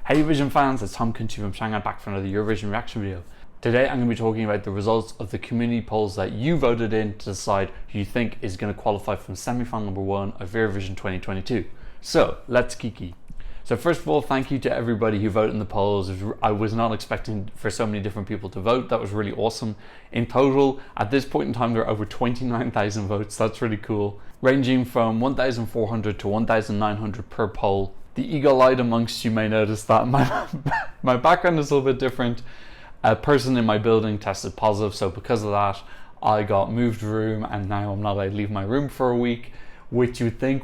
Hey Eurovision fans, it's Tom Kunchi from Shanghai back for another Eurovision reaction video. Today I'm going to be talking about the results of the community polls that you voted in to decide who you think is going to qualify from semi-final number 1 of Eurovision 2022. So let's kiki. So first of all, thank you to everybody who voted in the polls. I was not expecting for so many different people to vote. That was really awesome. In total, at this point in time, there are over 29,000 votes. That's really cool. Ranging from 1,400 to 1,900 per poll. The eagle-eyed amongst you may notice that my background is a little bit different. A person in my building tested positive, so because of that, I got moved room and now I'm not allowed to leave my room for a week, which you would think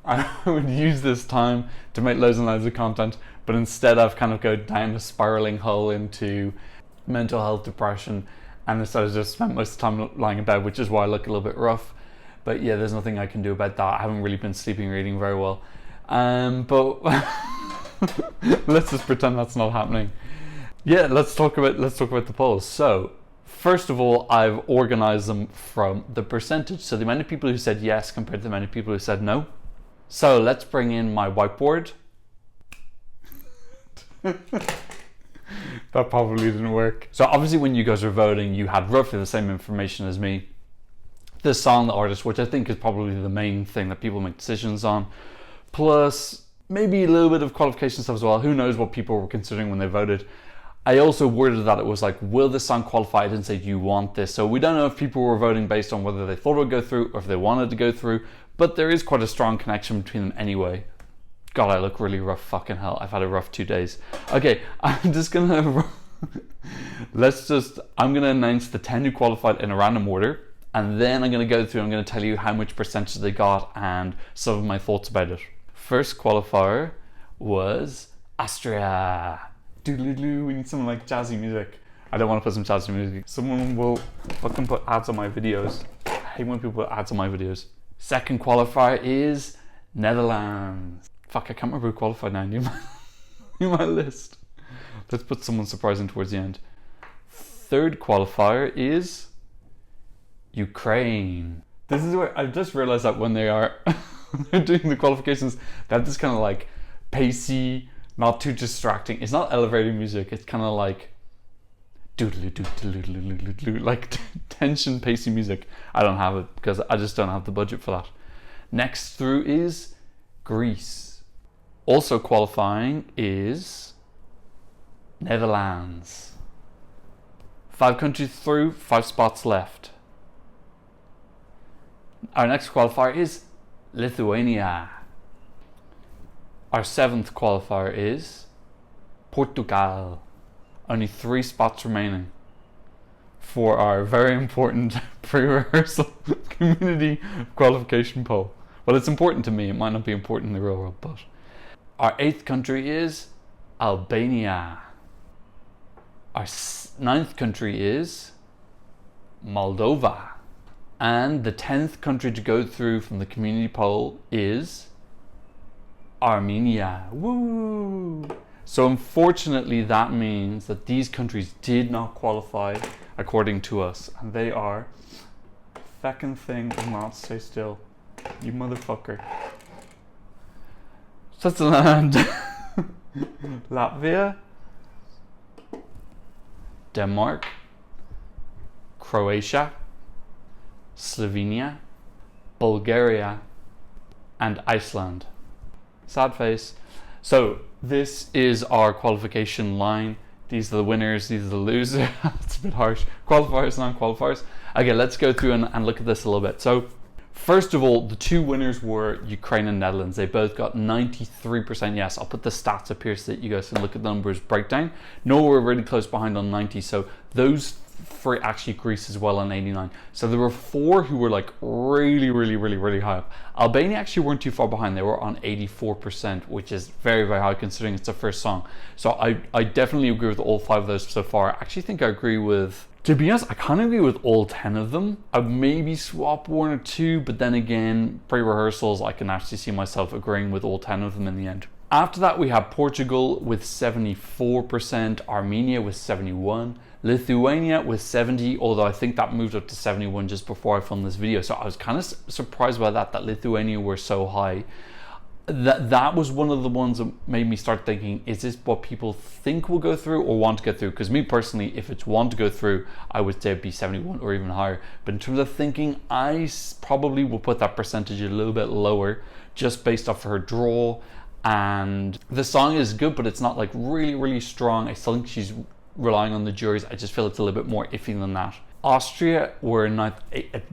I would use this time to make loads and loads of content, but instead I've kind of gone down a spiraling hole into mental health depression, and instead I just spent most of the time lying in bed, which is why I look a little bit rough. But yeah, there's nothing I can do about that. I haven't really been sleeping or eating very well. But let's just pretend that's not happening. Yeah, let's talk about the polls. So first of all, I've organized them from the percentage, so the amount of people who said yes compared to the amount of people who said no. So let's bring in my whiteboard. That probably didn't work. So obviously when you guys are voting, you had roughly the same information as me. The song, the artist, which I think is probably the main thing that people make decisions on, plus maybe a little bit of qualification stuff as well. Who knows what people were considering when they voted. I also worded that it was like, will this song qualify? I didn't say, do you want this? So we don't know if people were voting based on whether they thought it would go through or if they wanted to go through, but there is quite a strong connection between them anyway. God, I look really rough, fucking hell. I've had a rough 2 days. Okay, I'm just gonna, I'm gonna announce the 10 who qualified in a random order, and then I'm gonna go through, I'm gonna tell you how much percentage they got and some of my thoughts about it. First qualifier was Austria. Doodly-doo, we need some like jazzy music. I don't want to put some jazzy music. Someone will fucking put ads on my videos. I hate when people put ads on my videos. Second qualifier is Netherlands. Fuck, I can't remember who qualified now. Need my list. Let's put someone surprising towards the end. Third qualifier is Ukraine. This is where I've just realized that when they're doing the qualifications, they have this kind of like pacey, not too distracting. It's not elevator music. It's kind of like like tension, pacey music. I don't have it because I just don't have the budget for that. Next through is Greece. Also qualifying is Netherlands. 5 countries through, 5 spots left. Our next qualifier is Lithuania. Our 7th qualifier is Portugal. Only 3 spots remaining for our very important pre-rehearsal community qualification poll. Well, it's important to me. It might not be important in the real world, but our 8th country is Albania. Our 9th country is Moldova. And the 10th country to go through from the community poll is Armenia. Woo! So unfortunately that means that these countries did not qualify according to us, and they are feckin' thing will not stay still. You motherfucker. Switzerland, Latvia, Denmark, Croatia, Slovenia, Bulgaria, and Iceland. Sad face. So this is our qualification line. These are the winners, these are the losers. It's a bit harsh. Qualifiers, non-qualifiers. Okay, let's go through and look at this a little bit. So first of all, the 2 winners were Ukraine and Netherlands. They both got 93% yes. I'll put the stats up here so that you guys can look at the numbers breakdown. No, we're really close behind on 90. So those 3, actually Greece as well on 89. So there were 4 who were like really high up. Albania actually weren't too far behind. They were on 84%, which is very high considering it's the first song. So I definitely agree with all 5 of those so far. I actually think I agree with, to be honest, I kind of agree with all 10 of them. I'd maybe swap 1 or 2, but then again, pre-rehearsals, I can actually see myself agreeing with all 10 of them in the end. After that, we have Portugal with 74%, Armenia with 71%, Lithuania with 70%, although I think that moved up to 71% just before I filmed this video. So I was kind of surprised by that Lithuania were so high. that was one of the ones that made me start thinking, is this what people think will go through or want to go through? Because me personally, if it's want to go through, I would say it'd be 71 or even higher. But in terms of thinking, I probably will put that percentage a little bit lower, just based off her draw. And the song is good, but it's not like really, really strong. I still think she's relying on the juries. I just feel it's a little bit more iffy than that. Austria were not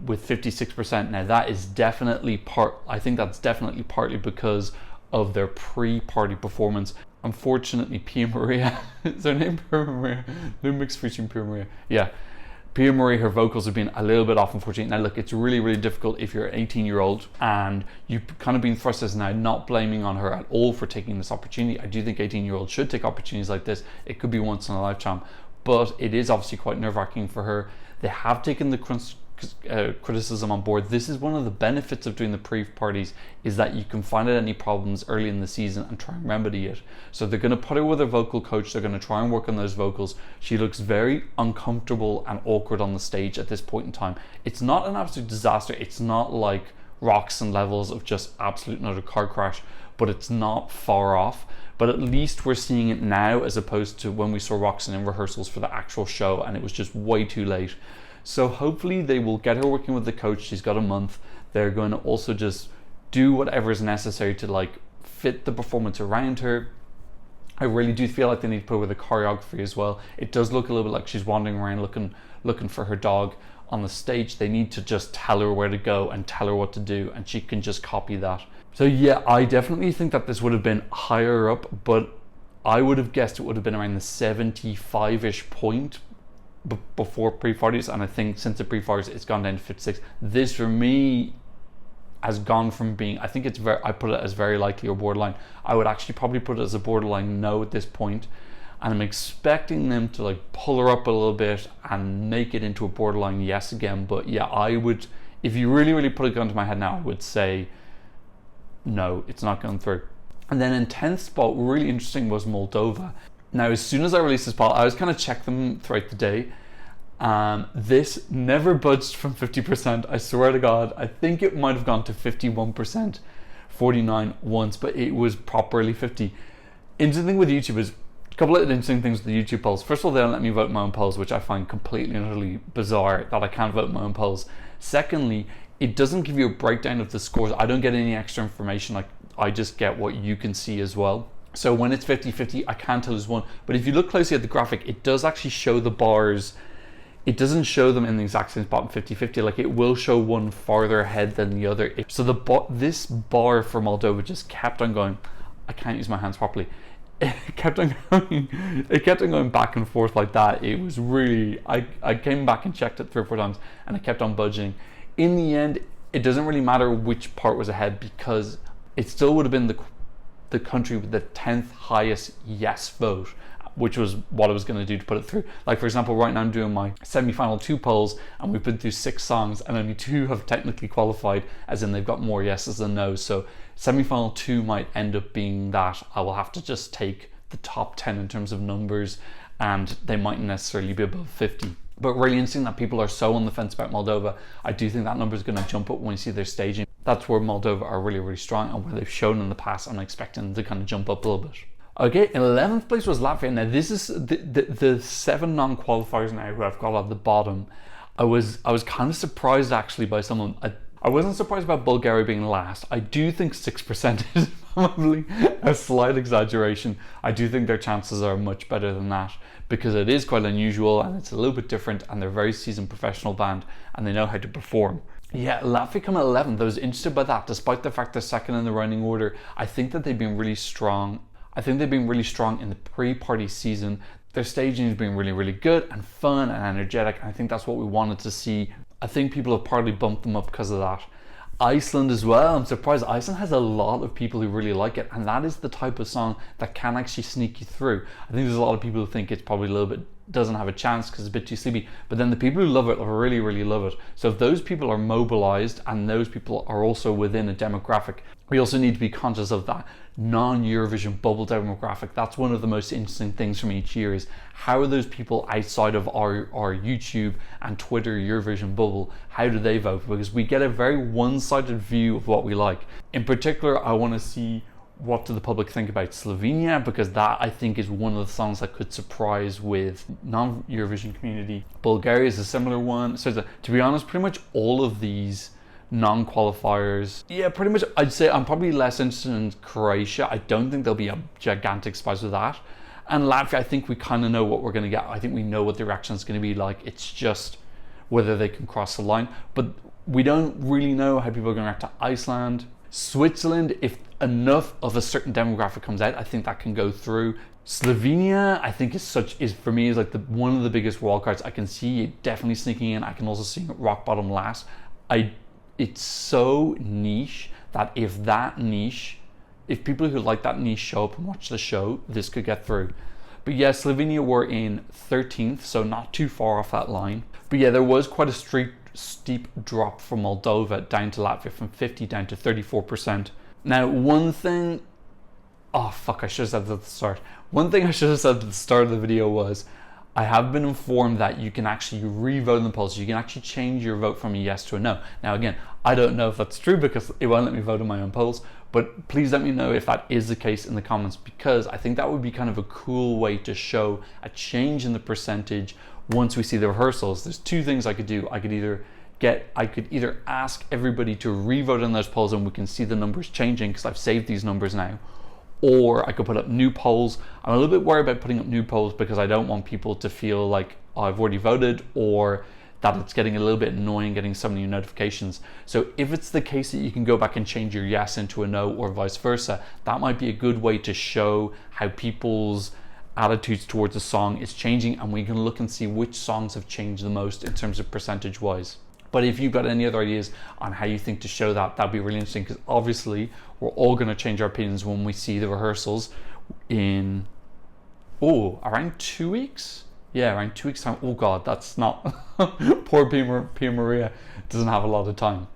with 56%. Now that is definitely I think that's definitely partly because of their pre-party performance. Unfortunately, Pia Maria, is her name Pia Maria? Lumix featuring Pia Maria. Yeah, Pia Maria, her vocals have been a little bit off, unfortunately. Now look, it's really, really difficult if you're an 18-year-old and you've kind of been thrust as now, not blaming on her at all for taking this opportunity. I do think 18-year-olds should take opportunities like this. It could be once in a lifetime, but it is obviously quite nerve-wracking for her. They have taken the criticism on board. This is one of the benefits of doing the pre-parties, is that you can find out any problems early in the season and try and remedy it. So they're going to put her with a vocal coach. They're going to try and work on those vocals. She looks very uncomfortable and awkward on the stage at this point in time. It's not an absolute disaster. It's not like rocks and levels of just absolute another car crash, but it's not far off. But at least we're seeing it now, as opposed to when we saw Roxanne in rehearsals for the actual show and it was just way too late. So hopefully they will get her working with the coach. She's got a month. They're going to also just do whatever is necessary to like fit the performance around her. I really do feel like they need to put her with a choreography as well. It does look a little bit like she's wandering around looking for her dog on the stage. They need to just tell her where to go and tell her what to do, and she can just copy that. So yeah, I definitely think that this would have been higher up, but I would have guessed it would have been around the 75-ish point before pre-parties, and I think since the pre-parties it's gone down to 56. This for me has gone from being, I think it's very, I put it as very likely or borderline. I would actually probably put it as a borderline no at this point, and I'm expecting them to like pull her up a little bit and make it into a borderline yes again. But yeah, I would, if you really, really put a gun to my head now, I would say no, it's not going through. And then in 10th spot, really interesting, was Moldova. Now, as soon as I released this poll, I was kind of check them throughout the day. This never budged from 50%. I swear to God, I think it might have gone to 51%, 49 once, but it was properly 50. Interesting thing with YouTube is a couple of interesting things with the YouTube polls. First of all, they don't let me vote my own polls, which I find completely and utterly bizarre that I can't vote my own polls. Secondly, it doesn't give you a breakdown of the scores. I don't get any extra information. Like, I just get what you can see as well. So when it's 50-50, I can't tell who's won. But if you look closely at the graphic, it does actually show the bars. It doesn't show them in the exact same spot, 50-50. Like, it will show one farther ahead than the other. So this bar for Moldova just kept on going. I can't use my hands properly. It kept on going. It kept on going back and forth like that. It was really. I came back and checked it 3 or 4 times, and it kept on budging. In the end, it doesn't really matter which part was ahead, because it still would have been the country with the 10th highest yes vote, which was what I was going to do to put it through. Like, for example, right now I'm doing my semi-final 2 polls, and we've been through 6 songs, and only 2 have technically qualified, as in they've got more yeses than no's. So semi-final 2 might end up being that I will have to just take the top 10 in terms of numbers, and they mightn't necessarily be above 50. But really interesting that people are so on the fence about Moldova. I do think that number is going to jump up when you see their staging. That's where Moldova are really, really strong, and where they've shown in the past. I'm expecting them to kind of jump up a little bit. Okay, in 11th place was Latvia. Now this is the 7 non-qualifiers now who I've got at the bottom. I was kind of surprised actually by some of them. I wasn't surprised about Bulgaria being last. I do think 6% is probably a slight exaggeration. I do think their chances are much better than that, because it is quite unusual and it's a little bit different, and they're a very seasoned professional band and they know how to perform. Yeah, Latvia come at 11th. I was interested by that, despite the fact they're second in the running order. I think that they've been really strong. I think they've been really strong in the pre-party season. Their staging has been really, really good and fun and energetic. I think that's what we wanted to see. I think people have partly bumped them up because of that. Iceland as well. I'm surprised. Iceland has a lot of people who really like it, and that is the type of song that can actually sneak you through. I think there's a lot of people who think it's probably a little bit doesn't have a chance because it's a bit too sleepy, but then the people who love it really, really love it. So if those people are mobilized and those people are also within a demographic, we also need to be conscious of that non-Eurovision bubble demographic. That's one of the most interesting things from each year, is how are those people outside of our YouTube and Twitter Eurovision bubble, how do they vote? Because we get a very one-sided view of what we like. In particular, I want to see what do the public think about Slovenia, because that I think is one of the songs that could surprise with non-Eurovision community. Bulgaria is a similar one. So to be honest, pretty much all of these non-qualifiers, yeah, pretty much I'd say I'm probably less interested in Croatia. I don't think there'll be a gigantic surprise with that. And Latvia, I think we kind of know what we're going to get. I think we know what the reaction is going to be like. It's just whether they can cross the line. But we don't really know how people are going to react to Iceland. Switzerland, if enough of a certain demographic comes out, I think that can go through. Slovenia, I think is for me is like one of the biggest wildcards. I can see it definitely sneaking in. I can also see it rock bottom last. It's so niche that if people who like that niche show up and watch the show, this could get through. But yeah, Slovenia were in 13th, so not too far off that line. But yeah, there was quite a steep drop from Moldova down to Latvia, from 50 down to 34%. Now, one thing I should have said that at the start. One thing I should have said at the start of the video was, I have been informed that you can actually re-vote in the polls. You can actually change your vote from a yes to a no. Now again, I don't know if that's true because it won't let me vote in my own polls, but please let me know if that is the case in the comments, because I think that would be kind of a cool way to show a change in the percentage once we see the rehearsals. There's two things I could do. I could either ask everybody to re-vote in those polls and we can see the numbers changing because I've saved these numbers now, or I could put up new polls. I'm a little bit worried about putting up new polls because I don't want people to feel like, oh, I've already voted, or that it's getting a little bit annoying getting so many notifications. So if it's the case that you can go back and change your yes into a no or vice versa, that might be a good way to show how people's attitudes towards the song is changing, and we can look and see which songs have changed the most in terms of percentage wise. But if you've got any other ideas on how you think to show that, that'd be really interesting, because obviously we're all going to change our opinions when we see the rehearsals in, around 2 weeks? Yeah, around 2 weeks time. Oh God, that's not, poor Pia Maria doesn't have a lot of time.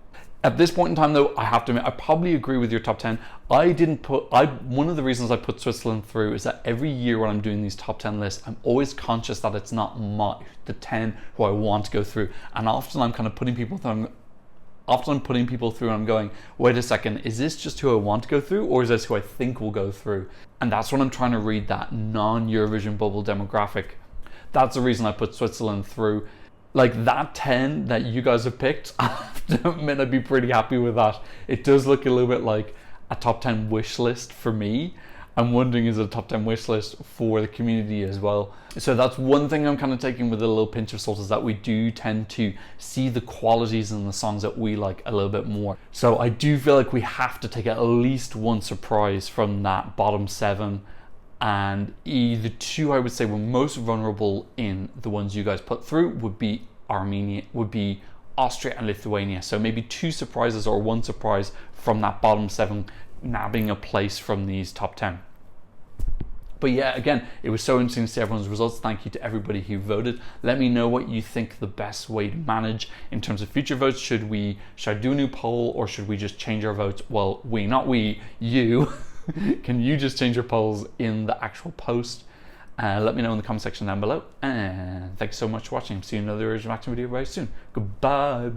At this point in time though, I have to admit, I probably agree with your top 10. One of the reasons I put Switzerland through is that every year when I'm doing these top 10 lists, I'm always conscious that it's not the 10 who I want to go through. And often I'm kind of putting people through, and I'm going, wait a second, is this just who I want to go through, or is this who I think will go through? And that's when I'm trying to read that non-Eurovision bubble demographic. That's the reason I put Switzerland through. Like that 10 that you guys have picked, I have to admit I'd be pretty happy with that. It does look a little bit like a top 10 wish list for me. I'm wondering, is it a top 10 wish list for the community as well? So that's one thing I'm kind of taking with a little pinch of salt, is that we do tend to see the qualities in the songs that we like a little bit more. So I do feel like we have to take at least one surprise from that bottom 7. And the two I would say were most vulnerable in the ones you guys put through would be Austria and Lithuania. So maybe 2 surprises or 1 surprise from that bottom 7 nabbing a place from these top 10. But yeah, again, it was so interesting to see everyone's results. Thank you to everybody who voted. Let me know what you think the best way to manage in terms of future votes. Should I do a new poll, or should we just change our votes? Well, you. Can you just change your polls in the actual post? Let me know in the comment section down below. And thanks so much for watching. See you in another reaction video very soon. Goodbye.